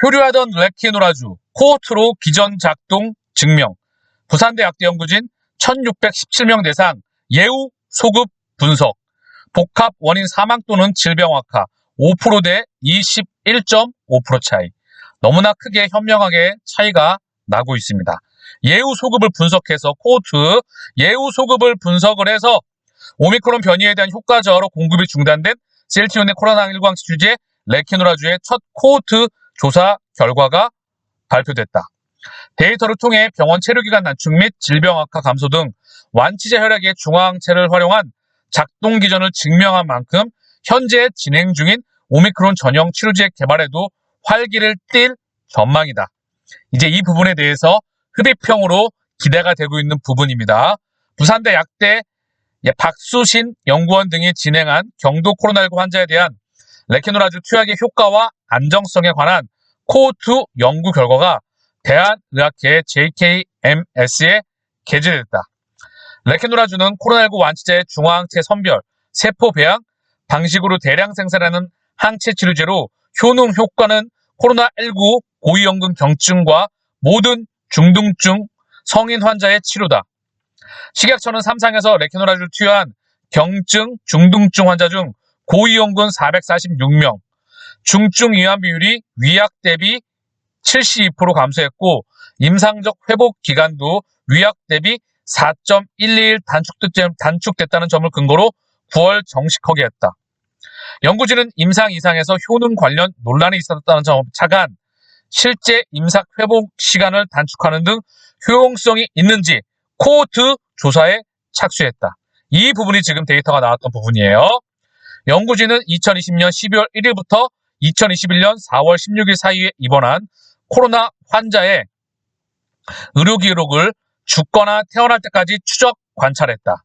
표류하던 레키노라주 코호트로 기전 작동 증명. 부산대학대 연구진 1617명 대상 예우 소급 분석. 복합 원인 사망 또는 질병 악화 5% 대 21.5% 차이. 너무나 크게 현명하게 차이가 나고 있습니다. 예우 소급을 분석해서 코호트 예우 소급을 분석을 해서 오미크론 변이에 대한 효과 저하로 공급이 중단된 셀티온의 코로나19 항체 치료제 레키노라주의 첫 코호트 조사 결과가 발표됐다. 데이터를 통해 병원 체류기간 단축 및 질병 악화 감소 등 완치제 혈액의 중화항체를 활용한 작동 기전을 증명한 만큼 현재 진행 중인 오미크론 전용 치료제 개발에도 활기를 띨 전망이다. 이제 이 부분에 대해서 흡입형으로 기대가 되고 있는 부분입니다. 부산대 약대 박수신 연구원 등이 진행한 경도 코로나19 환자에 대한 레키노라주 투약의 효과와 안정성에 관한 코호트 연구 결과가 대한의학회 JKMS에 게재됐다. 레키노라주는 코로나19 완치자의 중화항체 선별, 세포 배양 방식으로 대량 생산하는 항체 치료제로 효능 효과는 코로나19 고위험군 경증과 모든 중등증 성인 환자의 치료다. 식약처는 삼상에서 레키노라주를 투여한 경증, 중등증 환자 중 고위험군 446명, 중증 위암 비율이 위약 대비 72% 감소했고 임상적 회복 기간도 위약 대비 4.12일 단축됐다는 점을 근거로 9월 정식 허가했다. 연구진은 임상 이상에서 효능 관련 논란이 있었다는 점 차관 실제 임상 회복 시간을 단축하는 등 효용성이 있는지 코호트 조사에 착수했다. 이 부분이 지금 데이터가 나왔던 부분이에요. 연구진은 2020년 12월 1일부터 2021년 4월 16일 사이에 입원한 코로나 환자의 의료 기록을 죽거나 태어날 때까지 추적 관찰했다.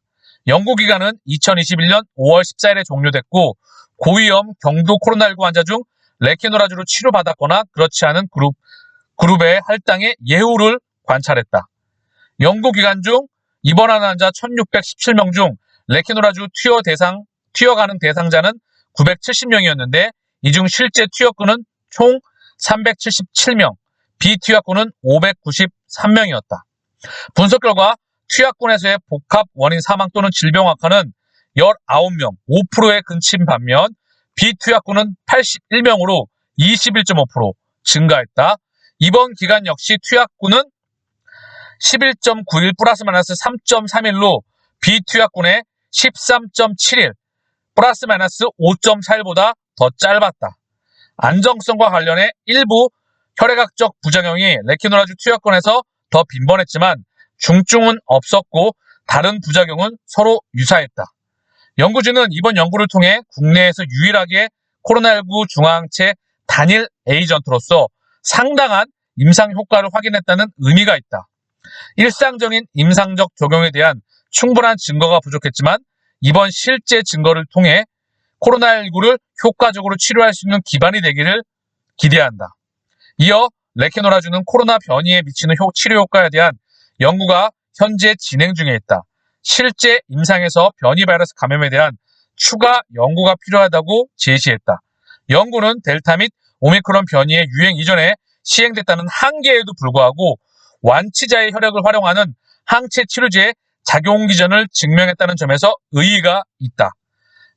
연구기간은 2021년 5월 14일에 종료됐고 고위험 경도 코로나19 환자 중 레키노라주로 치료받았거나 그렇지 않은 그룹의 할당의 예후를 관찰했다. 연구기간 중 입원한 환자 1617명 중 레키노라주 투여 가능 대상자는 970명이었는데 이 중 실제 투여군은 총 377명, 비투여군은 593명이었다. 분석 결과 투여군에서의 복합 원인 사망 또는 질병 악화는 19명, 5%에 그친 반면 비투여군은 81명으로 21.5% 증가했다. 이번 기간 역시 투약군은 11.91 플러스 마이너스 3.31로 비투약군의 13.71 플러스 마이너스 5.41보다 더 짧았다. 안정성과 관련해 일부 혈액학적 부작용이 레키노라주 투약군에서 더 빈번했지만 중증은 없었고 다른 부작용은 서로 유사했다. 연구진은 이번 연구를 통해 국내에서 유일하게 코로나19 중화항체 단일 에이전트로서 상당한 임상 효과를 확인했다는 의미가 있다. 일상적인 임상적 적용에 대한 충분한 증거가 부족했지만 이번 실제 증거를 통해 코로나19를 효과적으로 치료할 수 있는 기반이 되기를 기대한다. 이어 레키노라주는 코로나 변이에 미치는 치료 효과에 대한 연구가 현재 진행 중에 있다. 실제 임상에서 변이 바이러스 감염에 대한 추가 연구가 필요하다고 제시했다. 연구는 델타 및 오미크론 변이의 유행 이전에 시행됐다는 한계에도 불구하고 완치자의 혈액을 활용하는 항체 치료제의 작용 기전을 증명했다는 점에서 의의가 있다.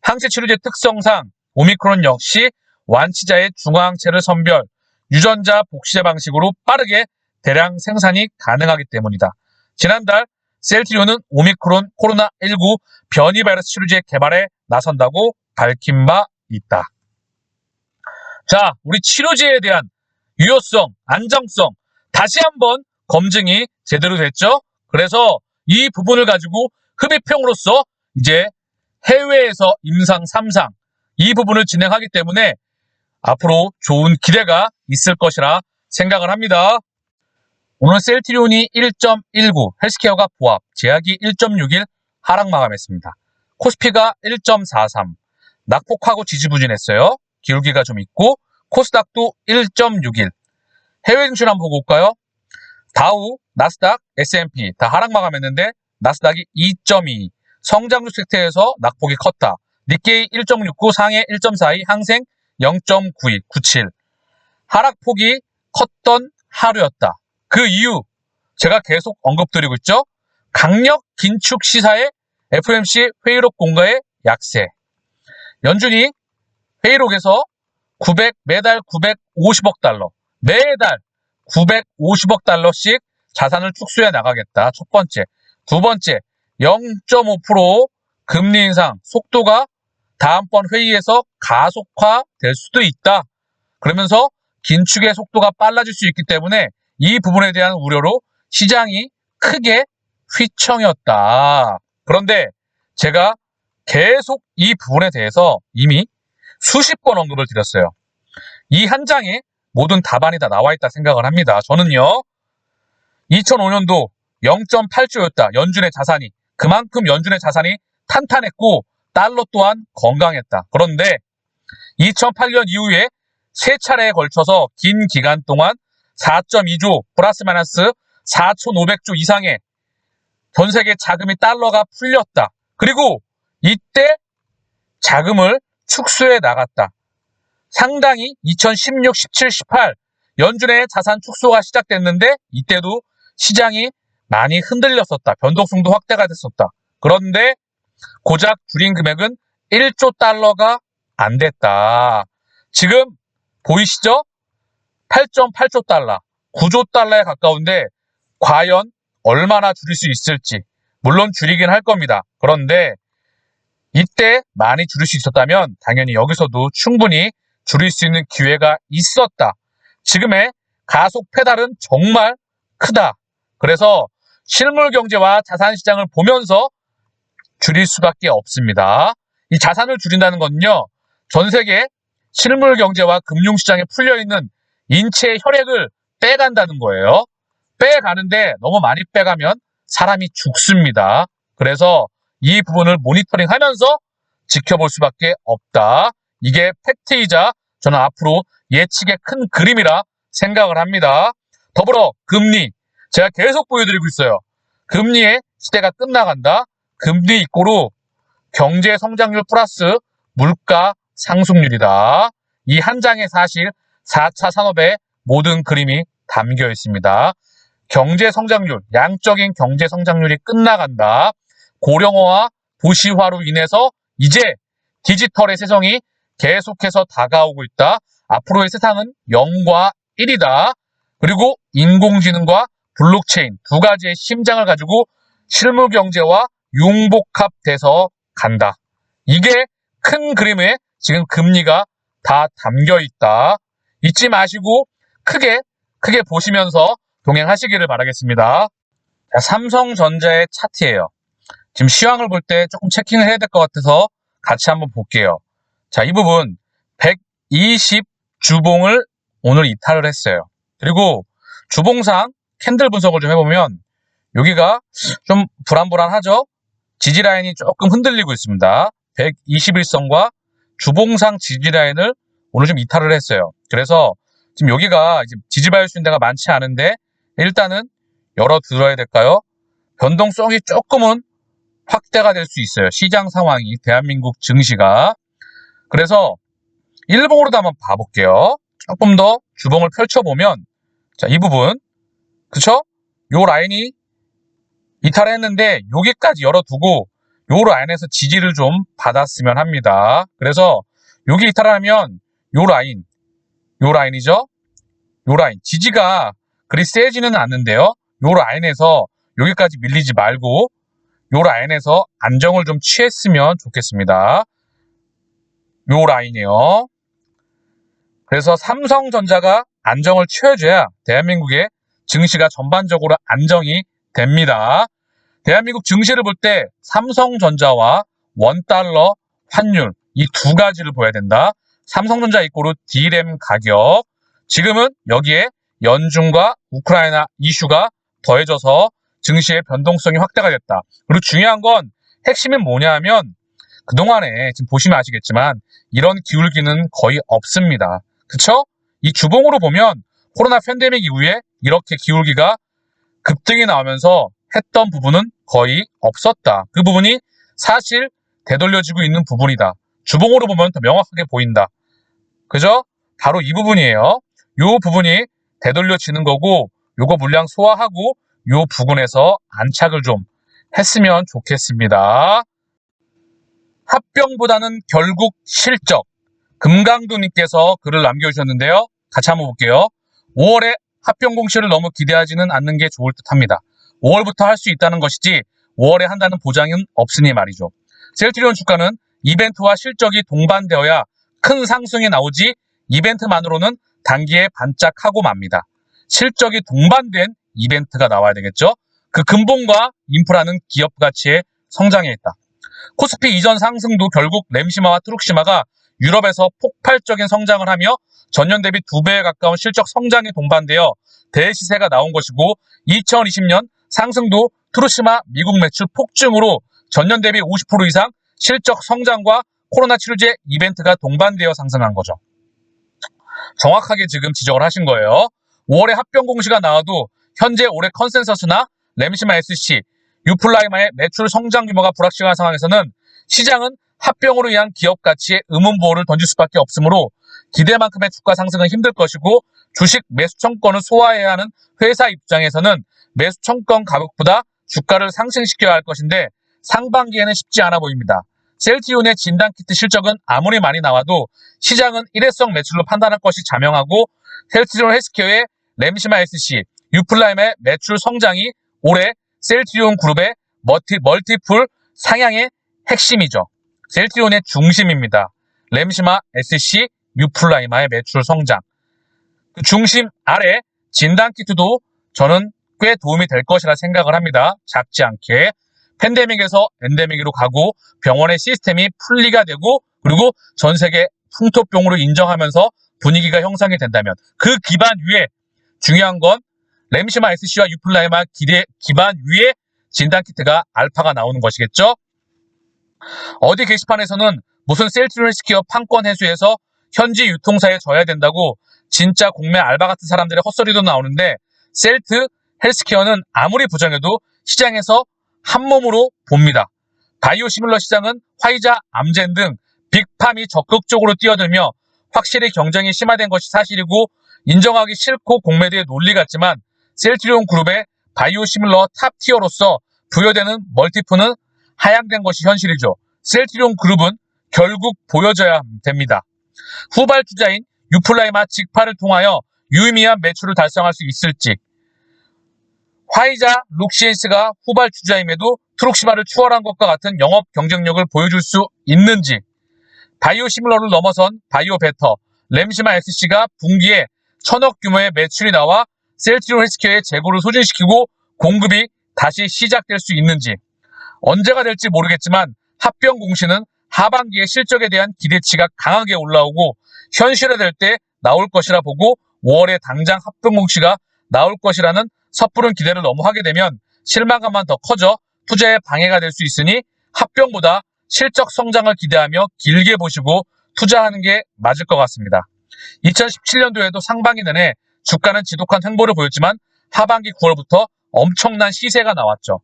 항체 치료제 특성상 오미크론 역시 완치자의 중화항체를 선별, 유전자 복제 방식으로 빠르게 대량 생산이 가능하기 때문이다. 지난달 셀트리온은 오미크론 코로나19 변이 바이러스 치료제 개발에 나선다고 밝힌 바 있다. 자, 우리 치료제에 대한 유효성, 안정성 다시 한번 검증이 제대로 됐죠? 그래서 이 부분을 가지고 흡입형으로서 이제 해외에서 임상 3상 이 부분을 진행하기 때문에 앞으로 좋은 기대가 있을 것이라 생각을 합니다. 오늘 셀트리온이 1.19, 헬스케어가 보합, 제약이 1.61 하락 마감했습니다. 코스피가 1.43, 낙폭하고 지지부진했어요. 기울기가 좀 있고 코스닥도 1.61. 해외 증시 한번 보고 올까요? 다우, 나스닥, S&P 다 하락 마감했는데 나스닥이 2.22, 성장주 섹터에서 낙폭이 컸다. 니케이 1.69, 상해 1.42, 항생 0.92, 97. 하락폭이 컸던 하루였다. 그 이유 제가 계속 언급드리고 있죠. 강력 긴축 시사의 FOMC 회의록 공가의 약세. 연준이 회의록에서 매달 950억 달러, 매달 950억 달러씩 자산을 축소해 나가겠다. 첫 번째. 두 번째, 0.5% 금리 인상 속도가 다음번 회의에서 가속화될 수도 있다. 그러면서 긴축의 속도가 빨라질 수 있기 때문에 이 부분에 대한 우려로 시장이 크게 휘청였다. 그런데 제가 계속 이 부분에 대해서 이미 수십 번 언급을 드렸어요. 이 한 장에 모든 답안이 다 나와 있다 생각을 합니다. 저는요, 2005년도 0.8조였다. 연준의 자산이. 그만큼 연준의 자산이 탄탄했고 달러 또한 건강했다. 그런데 2008년 이후에 세 차례에 걸쳐서 긴 기간 동안 4.2조 플러스 마이너스 4,500조 이상의 전 세계 자금이 달러가 풀렸다. 그리고 이때 자금을 축소해 나갔다. 상당히 2016, 17, 18 연준의 자산 축소가 시작됐는데 이때도 시장이 많이 흔들렸었다. 변동성도 확대가 됐었다. 그런데 고작 줄인 금액은 1조 달러가 안 됐다. 지금 보이시죠? 8.8조 달러, 9조 달러에 가까운데 과연 얼마나 줄일 수 있을지. 물론 줄이긴 할 겁니다. 그런데 이때 많이 줄일 수 있었다면 당연히 여기서도 충분히 줄일 수 있는 기회가 있었다. 지금의 가속 페달은 정말 크다. 그래서 실물 경제와 자산 시장을 보면서 줄일 수밖에 없습니다. 이 자산을 줄인다는 건요, 전 세계 실물 경제와 금융 시장에 풀려 있는 인체의 혈액을 빼간다는 거예요. 빼가는데 너무 많이 빼가면 사람이 죽습니다. 그래서 이 부분을 모니터링하면서 지켜볼 수밖에 없다. 이게 팩트이자 저는 앞으로 예측의 큰 그림이라 생각을 합니다. 더불어 금리, 제가 계속 보여드리고 있어요. 금리의 시대가 끝나간다. 금리 이꼬르 경제 성장률 플러스 물가 상승률이다. 이 한 장에 사실 4차 산업의 모든 그림이 담겨 있습니다. 경제 성장률, 양적인 경제 성장률이 끝나간다. 고령화와 도시화로 인해서 이제 디지털의 세상이 계속해서 다가오고 있다. 앞으로의 세상은 0과 1이다. 그리고 인공지능과 블록체인 두 가지의 심장을 가지고 실물 경제와 융복합돼서 간다. 이게 큰 그림에 지금 금리가 다 담겨 있다. 잊지 마시고 크게 보시면서 동행하시기를 바라겠습니다. 자, 삼성전자의 차트예요. 지금 시황을 볼 때 조금 체킹을 해야 될 것 같아서 같이 한번 볼게요. 자, 이 부분 120 주봉을 오늘 이탈을 했어요. 그리고 주봉상 캔들 분석을 좀 해보면 여기가 좀 불안불안하죠? 지지라인이 조금 흔들리고 있습니다. 121선과 주봉상 지지라인을 오늘 좀 이탈을 했어요. 그래서 지금 여기가 이제 지지받을 수 있는 데가 많지 않은데 일단은 열어들어야 될까요? 변동성이 조금은 확대가 될 수 있어요. 시장 상황이, 대한민국 증시가. 그래서 일봉으로도 한번 봐볼게요. 조금 더 주봉을 펼쳐보면 자, 이 부분 그쵸? 요 라인이 이탈했는데 여기까지 열어두고 요 라인에서 지지를 좀 받았으면 합니다. 그래서 여기 이탈하면 요 라인이죠? 요 라인 지지가 그리 세지는 않는데요. 요 라인에서 여기까지 밀리지 말고 요 라인에서 안정을 좀 취했으면 좋겠습니다. 요 라인이요. 그래서 삼성전자가 안정을 취해줘야 대한민국의 증시가 전반적으로 안정이 됩니다. 대한민국 증시를 볼 때 삼성전자와 원달러 환율 이 두 가지를 봐야 된다. 삼성전자 이꼬르 D램 가격. 지금은 여기에 연준과 우크라이나 이슈가 더해져서 증시의 변동성이 확대가 됐다. 그리고 중요한 건 핵심은 뭐냐 하면 그동안에 지금 보시면 아시겠지만 이런 기울기는 거의 없습니다. 그쵸? 이 주봉으로 보면 코로나 팬데믹 이후에 이렇게 기울기가 급등이 나오면서 했던 부분은 거의 없었다. 그 부분이 사실 되돌려지고 있는 부분이다. 주봉으로 보면 더 명확하게 보인다. 그죠? 바로 이 부분이에요. 요 부분이 되돌려지는 거고, 요거 물량 소화하고 요 부근에서 안착을 좀 했으면 좋겠습니다. 합병보다는 결국 실적. 금강두님께서 글을 남겨주셨는데요. 같이 한번 볼게요. 5월에 합병 공시를 너무 기대하지는 않는 게 좋을 듯합니다. 5월부터 할 수 있다는 것이지 5월에 한다는 보장은 없으니 말이죠. 셀트리온 주가는 이벤트와 실적이 동반되어야 큰 상승이 나오지 이벤트만으로는 단기에 반짝하고 맙니다. 실적이 동반된 이벤트가 나와야 되겠죠. 그 근본과 인프라는 기업 가치의 성장에 있다. 코스피 이전 상승도 결국 램시마와 트룩시마가 유럽에서 폭발적인 성장을 하며 전년 대비 2배에 가까운 실적 성장이 동반되어 대시세가 나온 것이고, 2020년 상승도 트루시마 미국 매출 폭증으로 전년 대비 50% 이상 실적 성장과 코로나 치료제 이벤트가 동반되어 상승한 거죠. 정확하게 지금 지적을 하신 거예요. 5월에 합병 공시가 나와도 현재 올해 컨센서스나 램시마 SC, 유플라이마의 매출 성장 규모가 불확실한 상황에서는 시장은 합병으로 인한 기업 가치에 의문보호를 던질 수밖에 없으므로 기대만큼의 주가 상승은 힘들 것이고, 주식 매수청권을 소화해야 하는 회사 입장에서는 매수청권 가격보다 주가를 상승시켜야 할 것인데 상반기에는 쉽지 않아 보입니다. 셀트리온의 진단키트 실적은 아무리 많이 나와도 시장은 일회성 매출로 판단할 것이 자명하고, 셀트리온 헬스케어의 램시마 SC, 유플라임의 매출 성장이 올해 셀트리온 그룹의 멀티플 상향의 핵심이죠. 셀트리온의 중심입니다. 램시마 SC, 유플라이마의 매출 성장. 그 중심 아래 진단키트도 저는 꽤 도움이 될 것이라 생각을 합니다. 작지 않게. 팬데믹에서 엔데믹으로 가고 병원의 시스템이 분리가 되고, 그리고 전 세계 풍토병으로 인정하면서 분위기가 형성이 된다면 그 기반 위에, 중요한 건 램시마 SC와 유플라이마 기반 위에 진단키트가 알파가 나오는 것이겠죠. 어디 게시판에서는 무슨 셀트리온 헬스케어 판권 회수에서 현지 유통사에 져야 된다고 진짜 공매 알바 같은 사람들의 헛소리도 나오는데, 셀트 헬스케어는 아무리 부정해도 시장에서 한 몸으로 봅니다. 바이오시밀러 시장은 화이자, 암젠 등 빅팜이 적극적으로 뛰어들며 확실히 경쟁이 심화된 것이 사실이고 인정하기 싫고 공매도의 논리 같지만, 셀트리온 그룹의 바이오시밀러 탑티어로서 부여되는 멀티플은 하향된 것이 현실이죠. 셀트리온 그룹은 결국 보여져야 됩니다. 후발 투자인 유플라이마 직파를 통하여 유의미한 매출을 달성할 수 있을지, 화이자, 룩시엔스가 후발 투자임에도 트룩시마를 추월한 것과 같은 영업 경쟁력을 보여줄 수 있는지, 바이오시밀러를 넘어선 바이오베터, 램시마 SC가 분기에 1000억 규모의 매출이 나와 셀트리온 헬스케어의 재고를 소진시키고 공급이 다시 시작될 수 있는지, 언제가 될지 모르겠지만 합병 공시는 하반기의 실적에 대한 기대치가 강하게 올라오고 현실화될 때 나올 것이라 보고, 5월에 당장 합병 공시가 나올 것이라는 섣부른 기대를 너무 하게 되면 실망감만 더 커져 투자에 방해가 될 수 있으니 합병보다 실적 성장을 기대하며 길게 보시고 투자하는 게 맞을 것 같습니다. 2017년도에도 상반기 내내 주가는 지독한 횡보를 보였지만 하반기 9월부터 엄청난 시세가 나왔죠.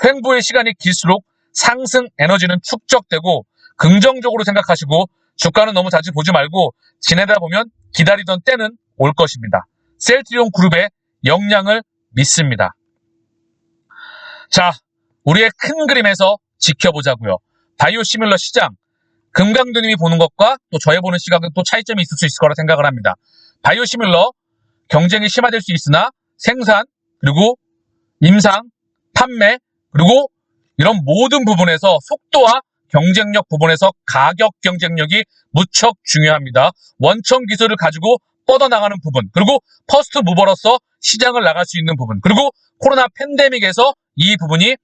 횡보의 시간이 길수록 상승 에너지는 축적되고, 긍정적으로 생각하시고 주가는 너무 자주 보지 말고 지내다 보면 기다리던 때는 올 것입니다. 셀트리온 그룹의 역량을 믿습니다. 자, 우리의 큰 그림에서 지켜보자고요. 바이오시밀러 시장, 금강두님이 보는 것과 또 저의 보는 시각은 또 차이점이 있을 수 있을 거라 생각을 합니다. 바이오시밀러 경쟁이 심화될 수 있으나 생산, 그리고 임상, 판매, 그리고 이런 모든 부분에서 속도와 경쟁력 부분에서 가격 경쟁력이 무척 중요합니다. 원천 기술을 가지고 뻗어나가는 부분, 그리고 퍼스트 무버로서 시장을 나갈 수 있는 부분, 그리고 코로나 팬데믹에서 이 부분이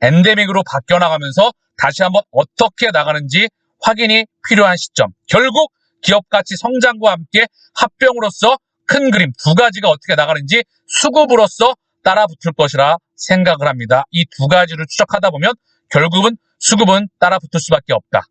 엔데믹으로 바뀌어나가면서 다시 한번 어떻게 나가는지 확인이 필요한 시점. 결국 기업가치 성장과 함께 합병으로서 큰 그림 두 가지가 어떻게 나가는지 수급으로서 따라붙을 것이라 생각을 합니다. 이 두 가지를 추적하다 보면 결국은 수급은 따라붙을 수밖에 없다.